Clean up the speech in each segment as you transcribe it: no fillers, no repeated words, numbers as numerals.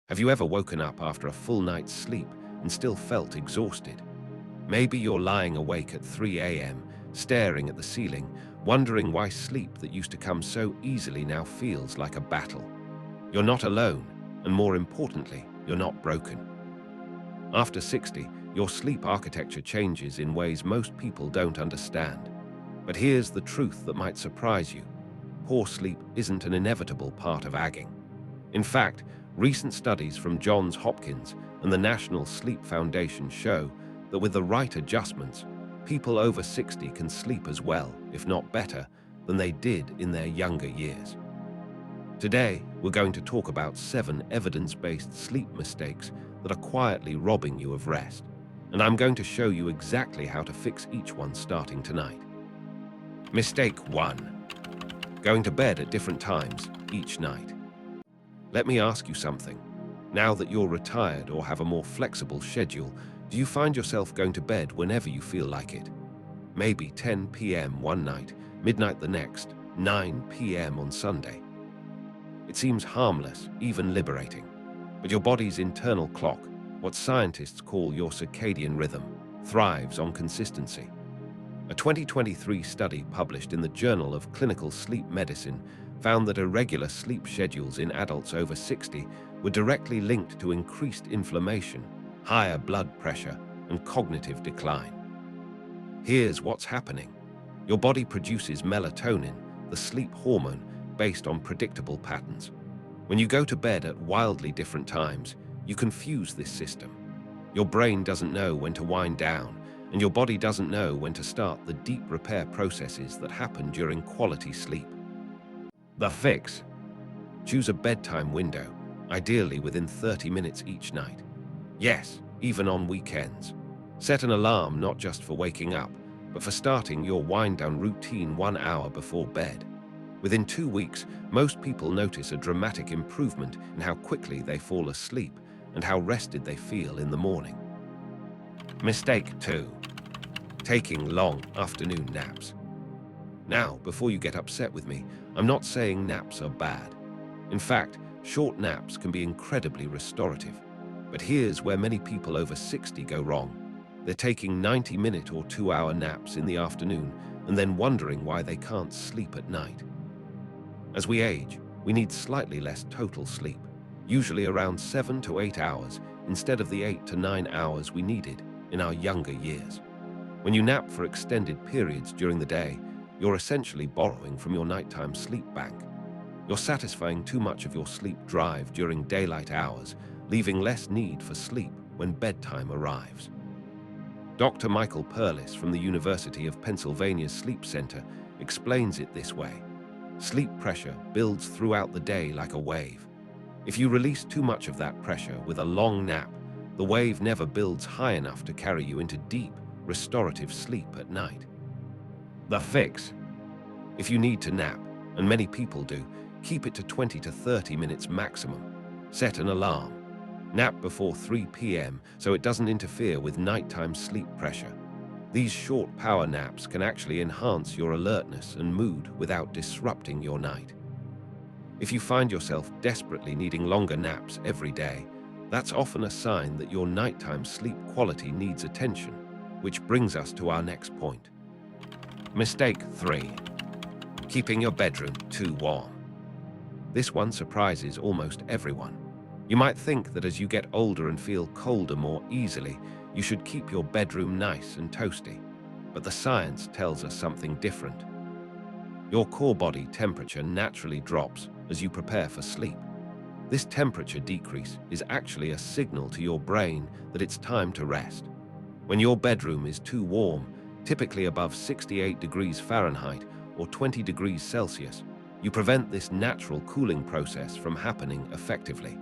Have you ever woken up after a full night's sleep and still felt exhausted? Maybe you're lying awake at 3 a.m., staring at the ceiling, wondering why sleep that used to come so easily now feels like a battle. You're not alone, and more importantly, you're not broken. After 60, your sleep architecture changes in ways most people don't understand. But here's the truth that might surprise you. Poor sleep isn't an inevitable part of aging. In fact, recent studies from Johns Hopkins and the National Sleep Foundation show that with the right adjustments, people over 60 can sleep as well, if not better, than they did in their younger years. Today, we're going to talk about 7 evidence-based sleep mistakes that are quietly robbing you of rest. And I'm going to show you exactly how to fix each one starting tonight. Mistake 1. Going to bed at different times each night. Let me ask you something. Now that you're retired or have a more flexible schedule, do you find yourself going to bed whenever you feel like it? Maybe 10 p.m. one night, midnight the next, 9 p.m. on Sunday. It seems harmless, even liberating. But your body's internal clock, what scientists call your circadian rhythm, thrives on consistency. A 2023 study published in the Journal of Clinical Sleep Medicine found that irregular sleep schedules in adults over 60 were directly linked to increased inflammation, higher blood pressure, and cognitive decline. Here's what's happening. Your body produces melatonin, the sleep hormone, based on predictable patterns. When you go to bed at wildly different times, you confuse this system. Your brain doesn't know when to wind down, and your body doesn't know when to start the deep repair processes that happen during quality sleep. The fix: choose a bedtime window, ideally within 30 minutes each night. Yes, even on weekends. Set an alarm not just for waking up, but for starting your wind-down routine 1 hour before bed. Within 2 weeks, most people notice a dramatic improvement in how quickly they fall asleep and how rested they feel in the morning. Mistake 2. Taking long afternoon naps. Now, before you get upset with me, I'm not saying naps are bad. In fact, short naps can be incredibly restorative. But here's where many people over 60 go wrong. They're taking 90-minute or 2-hour naps in the afternoon and then wondering why they can't sleep at night. As we age, we need slightly less total sleep, usually around 7 to 8 hours instead of the 8 to 9 hours we needed in our younger years. When you nap for extended periods during the day, you're essentially borrowing from your nighttime sleep bank. You're satisfying too much of your sleep drive during daylight hours, leaving less need for sleep when bedtime arrives. Dr. Michael Perlis from the University of Pennsylvania's Sleep Center explains it this way. Sleep pressure builds throughout the day like a wave. If you release too much of that pressure with a long nap, the wave never builds high enough to carry you into deep, restorative sleep at night. The fix: if you need to nap, and many people do, keep it to 20 to 30 minutes maximum. Set an alarm. Nap before 3 p.m. so it doesn't interfere with nighttime sleep pressure. These short power naps can actually enhance your alertness and mood without disrupting your night. If you find yourself desperately needing longer naps every day, that's often a sign that your nighttime sleep quality needs attention, which brings us to our next point. Mistake 3. Keeping your bedroom too warm. This one surprises almost everyone. You might think that as you get older and feel colder more easily, you should keep your bedroom nice and toasty. But the science tells us something different. Your core body temperature naturally drops as you prepare for sleep. This temperature decrease is actually a signal to your brain that it's time to rest. When your bedroom is too warm, typically above 68 degrees Fahrenheit or 20 degrees Celsius, you prevent this natural cooling process from happening effectively.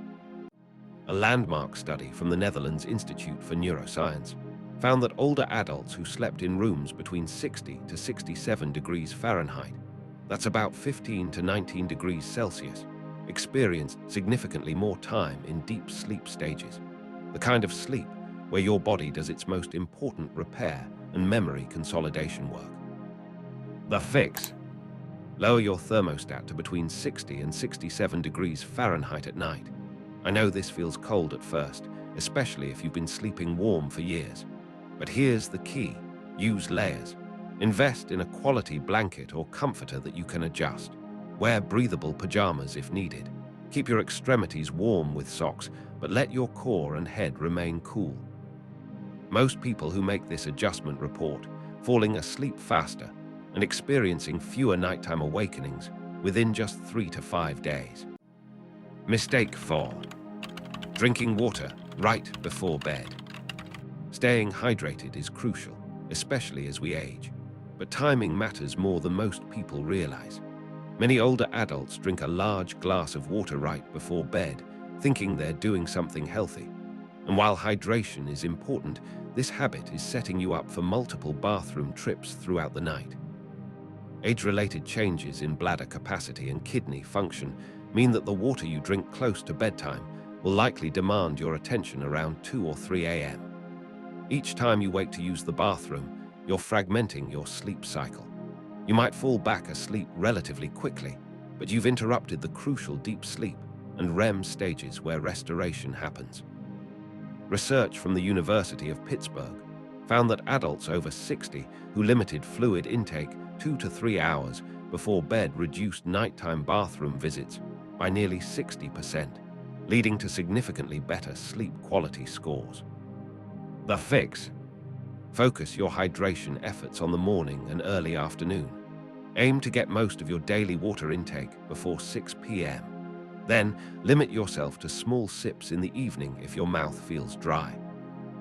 A landmark study from the Netherlands Institute for Neuroscience found that older adults who slept in rooms between 60 to 67 degrees Fahrenheit, that's about 15 to 19 degrees Celsius, experienced significantly more time in deep sleep stages, the kind of sleep where your body does its most important repair and memory consolidation work. The fix: lower your thermostat to between 60 and 67 degrees Fahrenheit at night. I know this feels cold at first, especially if you've been sleeping warm for years. But here's the key. Use layers. Invest in a quality blanket or comforter that you can adjust. Wear breathable pajamas if needed. Keep your extremities warm with socks, but let your core and head remain cool. Most people who make this adjustment report falling asleep faster and experiencing fewer nighttime awakenings within just 3 to 5 days. Mistake 4. Drinking water right before bed. Staying hydrated is crucial, especially as we age. But timing matters more than most people realize. Many older adults drink a large glass of water right before bed, thinking they're doing something healthy. And while hydration is important, this habit is setting you up for multiple bathroom trips throughout the night. Age-related changes in bladder capacity and kidney function mean that the water you drink close to bedtime will likely demand your attention around 2 or 3 a.m. Each time you wake to use the bathroom, you're fragmenting your sleep cycle. You might fall back asleep relatively quickly, but you've interrupted the crucial deep sleep and REM stages where restoration happens. Research from the University of Pittsburgh found that adults over 60 who limited fluid intake 2 to 3 hours before bed reduced nighttime bathroom visits by nearly 60%, leading to significantly better sleep quality scores. The fix. Focus your hydration efforts on the morning and early afternoon. Aim to get most of your daily water intake before 6 p.m. Then, limit yourself to small sips in the evening if your mouth feels dry.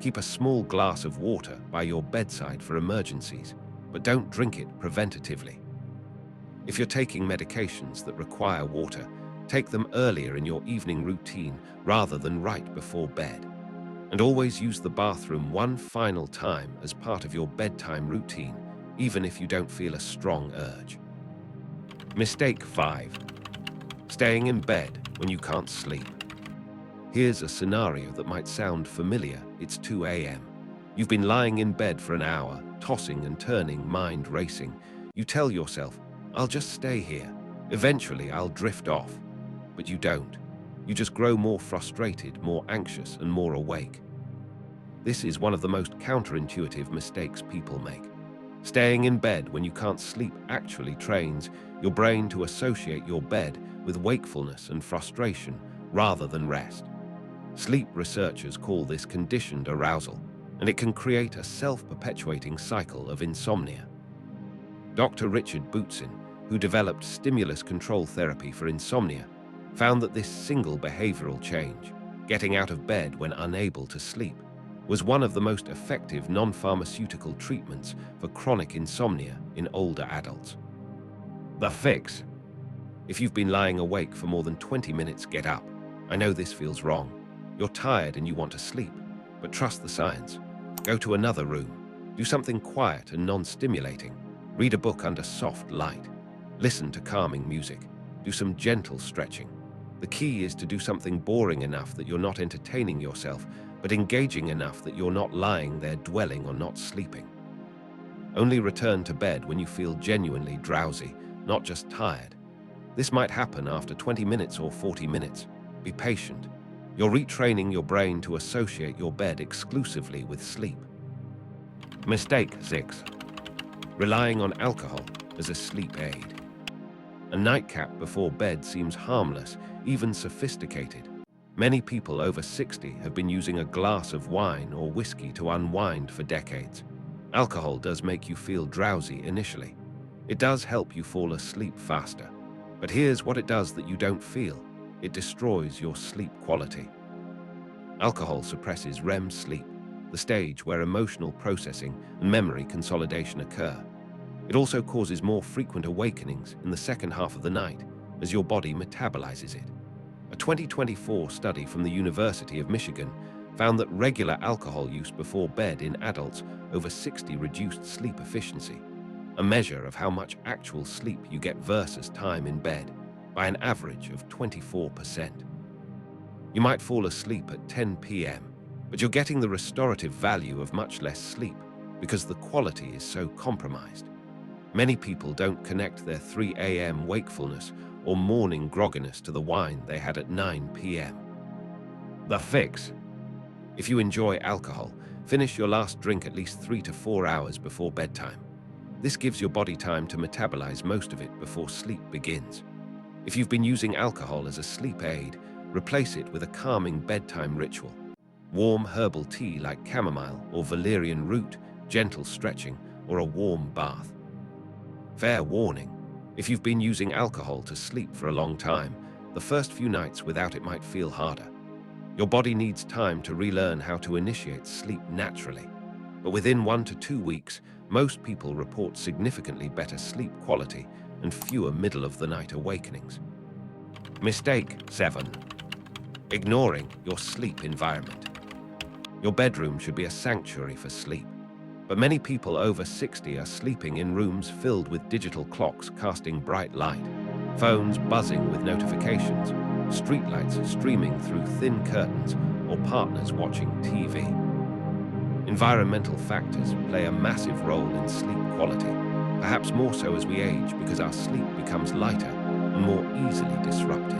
Keep a small glass of water by your bedside for emergencies, but don't drink it preventatively. If you're taking medications that require water, take them earlier in your evening routine rather than right before bed. And always use the bathroom one final time as part of your bedtime routine, even if you don't feel a strong urge. Mistake 5. Staying in bed when you can't sleep. Here's a scenario that might sound familiar. It's 2 a.m. You've been lying in bed for an hour, tossing and turning, mind racing. You tell yourself, I'll just stay here. Eventually, I'll drift off. But you don't. You just grow more frustrated, more anxious, and more awake. This is one of the most counterintuitive mistakes people make. Staying in bed when you can't sleep actually trains your brain to associate your bed with wakefulness and frustration rather than rest. Sleep researchers call this conditioned arousal, and it can create a self-perpetuating cycle of insomnia. Dr. Richard Bootsin, who developed stimulus control therapy for insomnia, found that this single behavioral change, getting out of bed when unable to sleep, was one of the most effective non-pharmaceutical treatments for chronic insomnia in older adults. The fix. If you've been lying awake for more than 20 minutes, get up. I know this feels wrong. You're tired and you want to sleep, but trust the science. Go to another room. Do something quiet and non-stimulating. Read a book under soft light. Listen to calming music. Do some gentle stretching. The key is to do something boring enough that you're not entertaining yourself, but engaging enough that you're not lying there dwelling or not sleeping. Only return to bed when you feel genuinely drowsy, not just tired. This might happen after 20 minutes or 40 minutes. Be patient. You're retraining your brain to associate your bed exclusively with sleep. Mistake 6. Relying on alcohol as a sleep aid. A nightcap before bed seems harmless, even sophisticated. Many people over 60 have been using a glass of wine or whiskey to unwind for decades. Alcohol does make you feel drowsy initially. It does help you fall asleep faster. But here's what it does that you don't feel. It destroys your sleep quality. Alcohol suppresses REM sleep, the stage where emotional processing and memory consolidation occur. It also causes more frequent awakenings in the second half of the night as your body metabolizes it. A 2024 study from the University of Michigan found that regular alcohol use before bed in adults over 60 reduced sleep efficiency, a measure of how much actual sleep you get versus time in bed, by an average of 24%. You might fall asleep at 10 p.m., but you're getting the restorative value of much less sleep because the quality is so compromised. Many people don't connect their 3 a.m. wakefulness or morning grogginess to the wine they had at 9 p.m. The fix. If you enjoy alcohol, finish your last drink at least 3 to 4 hours before bedtime. This gives your body time to metabolize most of it before sleep begins. If you've been using alcohol as a sleep aid, replace it with a calming bedtime ritual. Warm herbal tea like chamomile or valerian root, gentle stretching, or a warm bath. Fair warning, if you've been using alcohol to sleep for a long time, the first few nights without it might feel harder. Your body needs time to relearn how to initiate sleep naturally. But within 1 to 2 weeks, most people report significantly better sleep quality and fewer middle-of-the-night awakenings. Mistake 7. Ignoring your sleep environment. Your bedroom should be a sanctuary for sleep. But many people over 60 are sleeping in rooms filled with digital clocks casting bright light, phones buzzing with notifications, streetlights streaming through thin curtains, or partners watching TV. Environmental factors play a massive role in sleep quality, perhaps more so as we age because our sleep becomes lighter and more easily disrupted.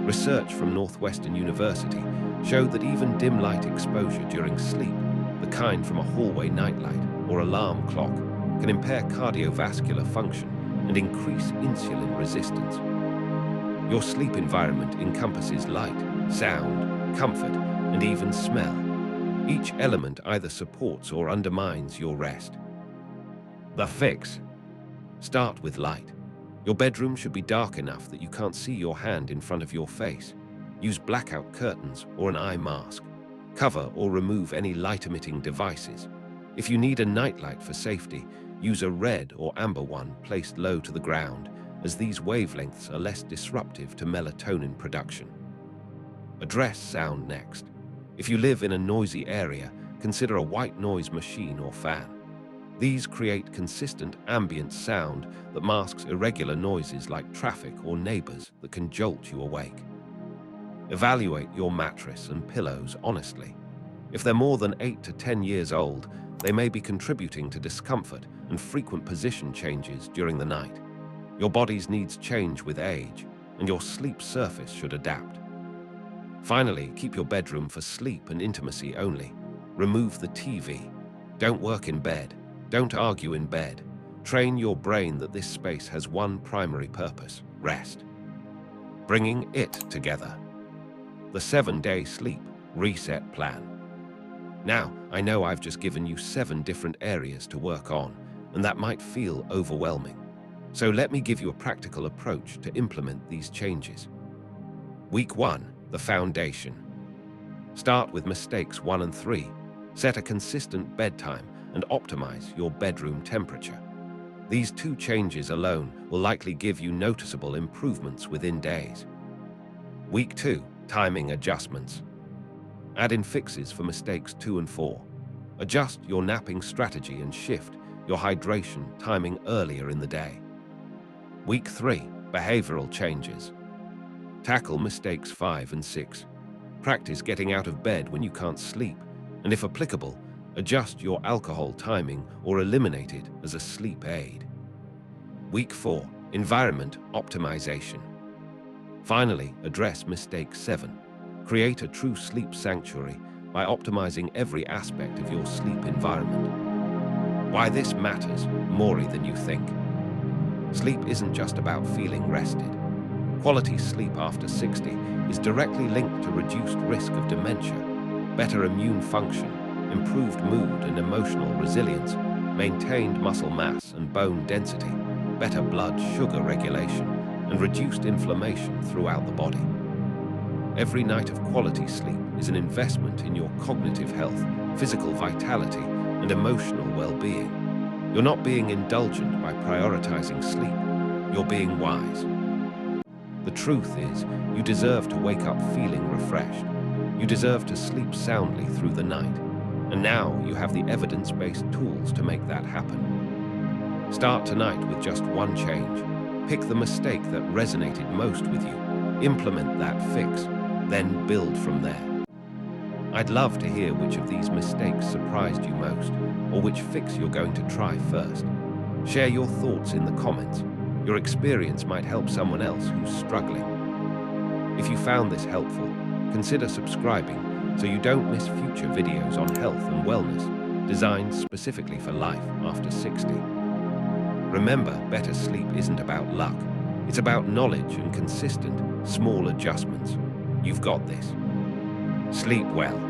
Research from Northwestern University showed that even dim light exposure during sleep, the kind from a hallway nightlight or alarm clock, can impair cardiovascular function and increase insulin resistance. Your sleep environment encompasses light, sound, comfort, and even smell. Each element either supports or undermines your rest. The fix. Start with light. Your bedroom should be dark enough that you can't see your hand in front of your face. Use blackout curtains or an eye mask. Cover or remove any light-emitting devices. If you need a nightlight for safety, use a red or amber one placed low to the ground, as these wavelengths are less disruptive to melatonin production. Address sound next. If you live in a noisy area, consider a white noise machine or fan. These create consistent ambient sound that masks irregular noises like traffic or neighbors that can jolt you awake. Evaluate your mattress and pillows honestly. If they're more than 8 to 10 years old, they may be contributing to discomfort and frequent position changes during the night. Your body's needs change with age, and your sleep surface should adapt. Finally, keep your bedroom for sleep and intimacy only. Remove the TV. Don't work in bed. Don't argue in bed. Train your brain that this space has one primary purpose: rest. Bringing it together. The 7-day sleep reset plan. Now, I know I've just given you 7 different areas to work on, and that might feel overwhelming. So let me give you a practical approach to implement these changes. Week 1, the foundation. Start with mistakes 1 and 3. Set a consistent bedtime and optimize your bedroom temperature. These 2 changes alone will likely give you noticeable improvements within days. Week 2, timing adjustments. Add in fixes for mistakes 2 and 4. Adjust your napping strategy and shift your hydration timing earlier in the day. Week 3, behavioral changes. Tackle mistakes 5 and 6. Practice getting out of bed when you can't sleep, and if applicable, adjust your alcohol timing or eliminate it as a sleep aid. Week 4, environment optimization. Finally, address mistake 7. Create a true sleep sanctuary by optimizing every aspect of your sleep environment. Why this matters more than you think. Sleep isn't just about feeling rested. Quality sleep after 60 is directly linked to reduced risk of dementia, better immune function, improved mood and emotional resilience, maintained muscle mass and bone density, better blood sugar regulation, and reduced inflammation throughout the body. Every night of quality sleep is an investment in your cognitive health, physical vitality, and emotional well-being. You're not being indulgent by prioritizing sleep. You're being wise. The truth is, you deserve to wake up feeling refreshed. You deserve to sleep soundly through the night. And now you have the evidence-based tools to make that happen. Start tonight with just one change. Pick the mistake that resonated most with you. Implement that fix, then build from there. I'd love to hear which of these mistakes surprised you most, or which fix you're going to try first. Share your thoughts in the comments. Your experience might help someone else who's struggling. If you found this helpful, consider subscribing so you don't miss future videos on health and wellness, designed specifically for life after 60. Remember, better sleep isn't about luck. It's about knowledge and consistent, small adjustments. You've got this. Sleep well.